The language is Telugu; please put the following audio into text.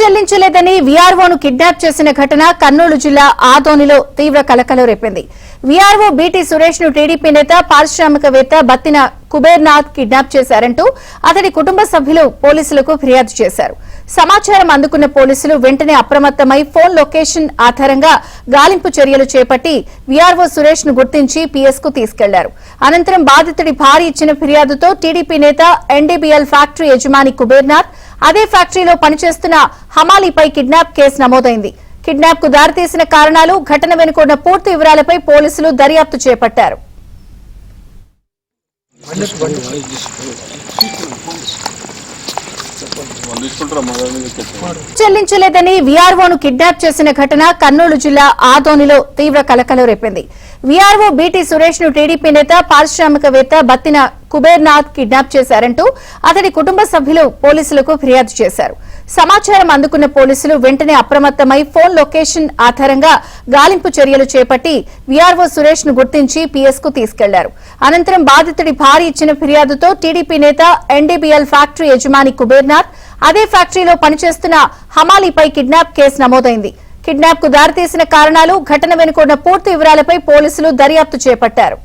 చెల్లించలేదని వీఆర్ఓను కిడ్నాప్ చేసిన ఘటన కర్నూలు జిల్లా ఆదోనిలో తీవ్ర కలకలం రేపింది. వీఆర్ఓ బీటీ సురేష్ ను టీడీపీ నేత పారిశ్రామికవేత్త బత్తిన కుబేర్నాథ్ కిడ్నాప్ చేశారంటూ అతడి కుటుంబ సభ్యులు పోలీసులకు ఫిర్యాదు చేశారు. సమాచారం అందుకున్న పోలీసులు వెంటనే అప్రమత్తమై ఫోన్ లొకేషన్ ఆధారంగా గాలింపు చర్యలు చేపట్టి వీఆర్ఓ సురేష్ ను గుర్తించి పీఎస్ కు తీసుకెళ్లారు. అనంతరం బాధితుడి భార్య ఇచ్చిన ఫిర్యాదుతో టీడీపీ నేత ఎన్డీబీఎల్ ఫ్యాక్టరీ యజమాని కుబేర్నాథ్, అదే ఫ్యాక్టరీలో పనిచేస్తున్న హమాలీపై కిడ్నాప్ కేసు నమోదైంది. కిడ్నాప్ కు దారితీసిన కారణాలు, ఘటన వెనుకున్న పూర్తి వివరాలపై పోలీసులు దర్యాప్తు చేపట్టారు. చెల్లించలేదని వీఆర్ఓను కిడ్నాప్ చేసిన ఘటన కర్నూలు జిల్లా ఆదోనిలో తీవ్ర కలకలం రేపింది. వీఆర్ఓ బీటీ సురేష్ ను టీడీపీ నేత పారిశ్రామికవేత్త బత్తిన కుబేర్నాథ్ కిడ్నాప్ చేశారంటూ అతడి కుటుంబ సభ్యులు పోలీసులకు ఫిర్యాదు చేశారు. సమాచారం అందుకున్న పోలీసులు వెంటనే అప్రమత్తమై ఫోన్ లొకేషన్ ఆధారంగా గాలింపు చర్యలు చేపట్టి వీఆర్ఓ సురేష్ ను గుర్తించి పీఎస్ కు తీసుకెళ్లారు. అనంతరం బాధితుడి భార్య ఇచ్చిన ఫిర్యాదుతో టీడీపీ నేత ఎన్డీబీఎల్ ఫ్యాక్టరీ యజమాని కుబేర్నాథ్, అదే ఫ్యాక్టరీలో పనిచేస్తున్న హమాలీపై కిడ్నాప్ కేసు నమోదైంది. కిడ్నాప్ కు దారితీసిన కారణాలు, ఘటన వెనుకున్న పూర్తి వివరాలపై పోలీసులు దర్యాప్తు చేపట్టారు.